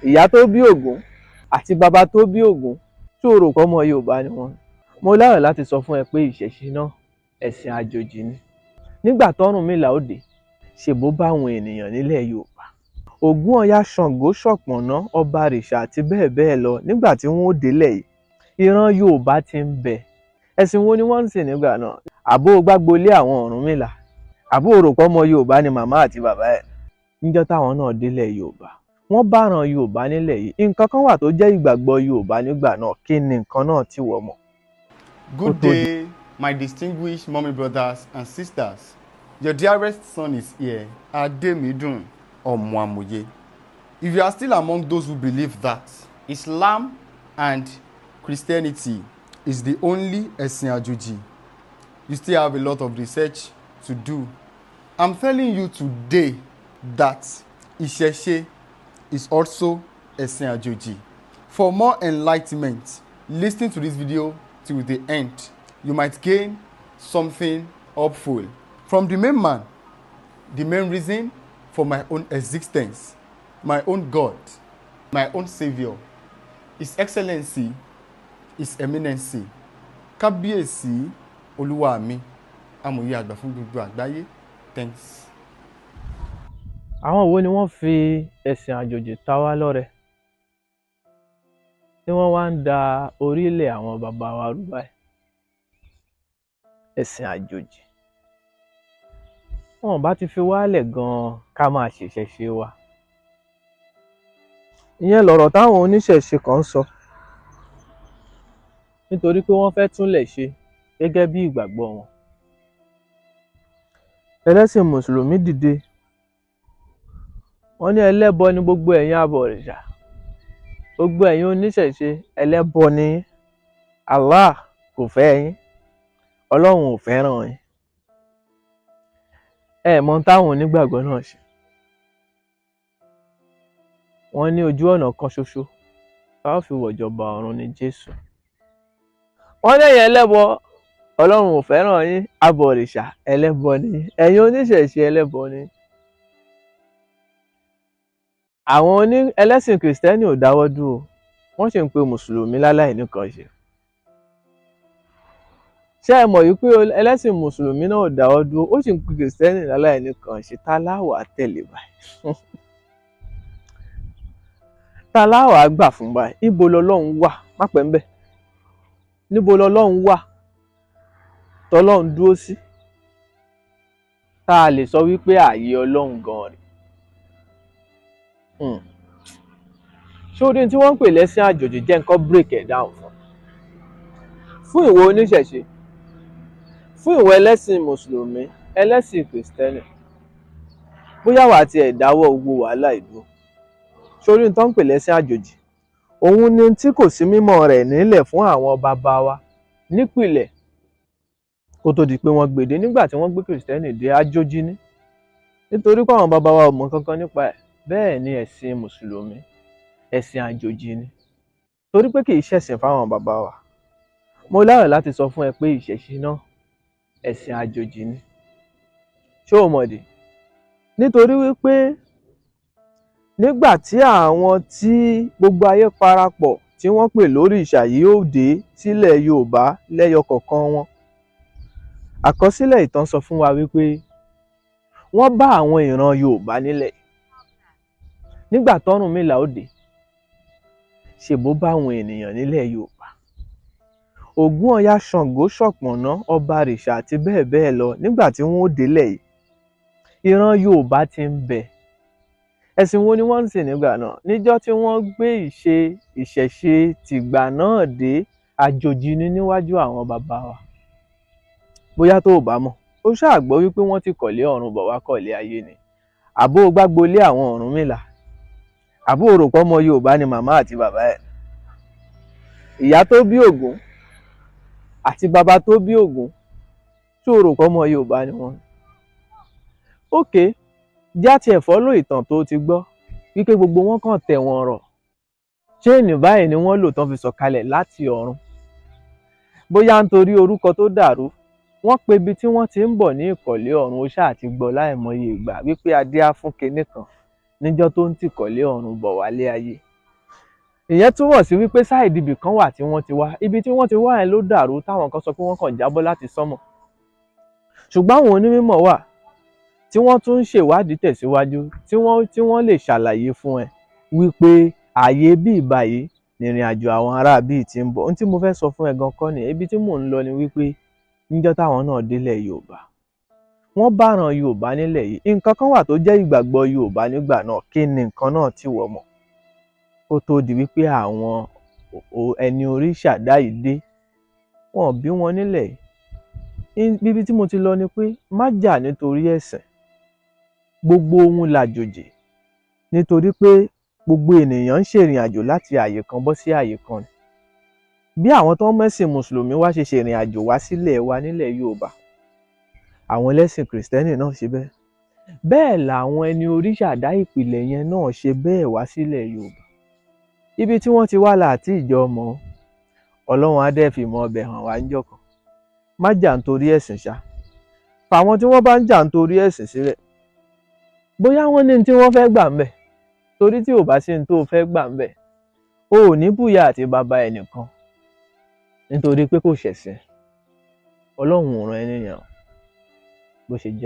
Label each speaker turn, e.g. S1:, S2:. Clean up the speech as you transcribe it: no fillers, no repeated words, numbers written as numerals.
S1: ìyá tó bí Ògún àti bàbá tó bí Ògún tó rò pé ọmọ Yorùbá ni wọ́n. Mo láyọ̀ láti sọ fún ẹ pé ìṣẹ̀ṣe náà ẹ̀sìn àjòjì ni. Nígbà t'Ọ́rúnmìlà ó dé, ṣèbó bá àwọn ènìyàn nílẹ̀ Yorùbá. Ògún, Ọya, Ṣàngó, Ṣọ̀pọ̀nná, Ọbàrìṣà àti bẹ́ẹ̀ bẹ́ẹ̀ lọ nígbà tí wọ́n ó délẹ̀ yìí. Ìran Yorùbá ti ń bẹ. Ẹ̀sìn wo ni wọ́n ń sìn nígbà náà? Àbó gbágbolé àwọn Ọ̀rúnmìlà? Àbó rò pé ọmọ Yorùbá ni màmá àti bàbá ẹ̀? Níjọ́ táwọn náà délẹ̀ Yorùbá, wọ́n bá ran Yorùbá nílẹ̀ yìí. Nǹkan kan wà tó jẹ́ ìgbàgbọ́ Yorùbá nígbà náà. Kí ni nǹkan náà tí wọ́n mọ̀?
S2: Good day, my distinguished mommy brothers and sisters. Your dearest son is here, Ademidun Omoamoye. If you are still among those who believe that Islam and Christianity is the only ẹ̀sìn àjòjì, you still have a lot of research to do. I'm telling you today that Ìṣẹ̀ṣe is also ẹ̀sìn àjòjì. For more enlightenment, listen to this video till the end. You might gain something helpful. From the main man, the main reason for my own existence, my own God, my own Savior, His Excellency, His Eminency, Kábíyèsí Olúwa mi, Amòye àgbà fún gbogbo àgbáyé. Thanks.
S1: Àwọn wo ni wọ́n fi ẹ̀sìn àjòjì ta wá lọ́rẹ? Tí wọ́n wá ń da orílẹ̀ àwọn bàbá wa rú báyìí. Ẹ̀sìn àjòjì. Wọ́n bá ti fi wálẹ̀ gan-an ká máa ṣèṣẹ̀ṣe wa. Ìyẹn lọ̀rọ̀ táwọn oníṣẹ̀ṣe kan sọ. Nítorí pé wọ́n fẹ́ túnlẹ̀ ṣe gẹ́gẹ́ bí ìgbàgbọ́ wọn. Ẹlẹ́sìn Mùsùlùmí dìde. Wọ́n ní ẹlẹ́bọ ni gbogbo ẹ̀yin abọ̀rìṣà. Gbogbo ẹ̀yin oníṣẹ̀ṣe ẹlẹ́bọ ni yín. Allah kò fẹ́ yín. Ọlọ́run ò fẹ́ràn yín. Ẹ mọ̀ táwọn onígbàgbọ́ náà ṣe. Wọ́n ní ojú ọ̀nà kan ṣoṣo tá ó fi wọ̀jọba ọ̀run ni Jésù. Wọ́n ní ẹ̀yin ẹlẹ́bọ, Ọlọ́run ò fẹ́ràn yín. Abọ̀rìṣà ẹlẹ́bọ ni yín. Ẹ̀yin oníṣẹ̀ṣe ẹlẹ́bọ ni yín. Àwọn ẹlẹ́sìn Kìrìsìtẹ́nì ò dáwọ́ dúró. Wọ́n sì ń pe Mùsùlùmí láláì nìkan ṣe. Ṣé ẹ mọ̀ wípé ẹlẹ́sìn Mùsùlùmí náà ò dáwọ́ dúró, ó sì ń pe Kìrìsìtẹ́nì láláì nìkan ṣe? Ta láwàá tẹ̀lé báyìí? Ta láwàá gbà fún báyìí? Níbo lọlọ́run wà? Má pẹ́ ń bẹ̀. Níbo lọlọ́run wà tọ́lọ́run dúró sí? Tá a lè sọ wípé ààyè Ọlọ́run gan-an rèé. Ṣórí tí wọ́n ń pè lẹ́sìn àjòjì jẹ́ nǹkan break ẹ̀ down fún ìwọ oníṣẹ̀ṣe, fún ìwọ ẹlẹ́sìn Mùsùlùmí, ẹlẹ́sìn Kìrìsìtẹ́nì. Bóyá wàá tiẹ̀ dáwọ́ gbogbo wàhálà ìdúró. Ṣórí tí wọ́n ń pè lẹ́sìn àjòjì, òun ni tí kò sí mímọ́ rẹ̀ nílẹ̀ fún àwọn bàbá wa nípìnlẹ̀ kó tó di pé wọ́n gbèdé. Nígbà tí wọ́n gbé Kìrìsìtẹ́nì dé, àjòjì ni. Nítorí pé àwọn bàbá wa ò mọ̀ kankan nípa ẹ̀. Bẹ́ẹ̀ ni ẹ̀sìn Mùsùlùmí, ẹ̀sìn àjòjì ni. Torí pé kì í ṣẹ̀sìn fáwọn bàbá wa. Mo láyọ̀ láti sọ fún ẹ pé ìṣẹ̀ṣe náà ẹ̀sìn àjòjì ni. Ṣé o mọ̀dí? Nítorí wípé nígbà tí àwọn tí gbogbo ayé parapọ̀ tí wọ́n pè lórìṣà yìí ó dé sílẹ̀ Yorùbá lẹ́yọ kọ̀ọ̀kan wọn, àkọsílẹ̀ ìtàn sọ fún wa wípé wọ́n bá àwọn ìran Yorùbá nílẹ̀. Nígbà t'Ọ́rúnmìlà ó dé, ṣèbó bá àwọn ènìyàn nílẹ̀ Yorùbá. Ògún, Ọya, Ṣàngó, Ṣọ̀pọ̀nná, Ọbàrìṣà àti bẹ́ẹ̀ bẹ́ẹ̀ lọ nígbà tí wọ́n ó délẹ̀ yìí. Ìran Yorùbá ti ń bẹ. Ẹ̀sìn wo ni wọ́n ń sìn nígbà náà? Níjọ́ tí wọ́n gbé ìṣẹ̀ṣe tìgbà náà dé, àjòjì ni níwájú àwọn bàbá wa. Bóyá tó o bá mọ̀, ó ṣáà gbọ́ wípé wọ́n ti kọ̀lé ọ̀run bọ̀ wá kọ̀lé ayé ni. Àbó gbágbolé àwọn Ọ̀rúnmìlà? Àbó rò pé ọmọ Yorùbá ni màmá àti bàbá ẹ̀? Ìyá tó bí Ògún àti bàbá tó bí Ògún tó rò pé ọmọ Yorùbá ni wọ́n? Ókè, já tiẹ̀ fọ́lọ́ ìtàn tó ti gbọ́ wípé gbogbo wọn kàn tẹ̀ wọ́n rọ̀. Ṣéènì báyìí ni wọ́n lò tán fi sọ̀kalẹ̀ láti ọ̀run. Bóyá nítorí orúkọ tó dàrú, wọ́n pe ibi tí wọ́n ti ń bọ̀ ní ìkọ̀lé ọ̀run. Ó ṣáà ti gbọ́ láìmọye ìgbà wípé adé á fún kinní kan níjọ́ tó ń tìkọ̀lé ọ̀run bọ̀ wálé ayé. ìyẹn túmọ̀ sí wípé sáìdì ibì kan wà tí wọ́n ti wá, ibi tí wọ́n ti wá yẹn ló dàrú táwọn kan sọ pé wọ́n kàn jábọ́ láti sánmọ̀. Ṣùgbọ́n àwọn onímọ̀ wà tí wọ́n tún ń ṣèwádìí tẹ̀síwájú tí wọ́n lè ṣàlàyé fún ẹ wípé ààyè bíi báyìí nìrìn àjò àwọn ará bíi ti ń bọ̀. Ohun tí mo fẹ́ sọ fún ẹ gan kọ́ nìyẹn, ibi tí mò ń lọ ni wípé níjọ́ táwọn náà délẹ̀ Yorùbá, wọ́n bá ran Yorùbá nílẹ̀ yìí. Nǹkan kan wà tó jẹ́ ìgbàgbọ́ Yorùbá nígbà náà, kí ni nǹkan náà tí wọ́n mọ̀ kó tó di wípé àwọn ẹni òrìṣà dá yìí dé, wọn ò bí wọn nílẹ̀ yìí. Bíbí tí mo ti lọ ni pé má jà nítorí ẹ̀sìn, gbogbo ohun làjòjì, nítorí pé gbogbo ènìyàn ń ṣèrìn àjò láti àyè kan bọ́ sí àyè kan ni. Bí àwọn tó ń mẹ́sìn mùsùlùmí wá ṣe ṣèrìn àjò wá sílẹ̀ wa nílẹ̀ Yorùbá, àwọn ẹlẹ́sìn kìrìsìtẹ́nì náà ṣe bẹ́ẹ̀. Bẹ́ẹ̀ làwọn ẹni òrìṣà dá ìpìlẹ̀ yẹn náà ṣe bẹ́ẹ̀ wá sílẹ̀ Yorùbá. Ibi tí wọ́n ti wá là àti ìjọ mọ̀, Ọlọ́run á dẹ̀ fi mọ ọbẹ̀ hàn wá níjọ́ kan. Má jà nítorí ẹ̀sìn ṣá. Fàwọn tí wọ́n bá ń jà nítorí ẹ̀sìn sílẹ̀, bóyá wọ́n ní tí wọ́n fẹ́ gbà ń bẹ̀, torí tí ò bá sí ní tó fẹ́ gbà ń bẹ̀, o ò ní bùyà àti bàbá ẹnìkan nítorí pé kò ṣẹ̀sìn. Ọlọ́run ò rán ẹni yàn bó ṣe jẹ́.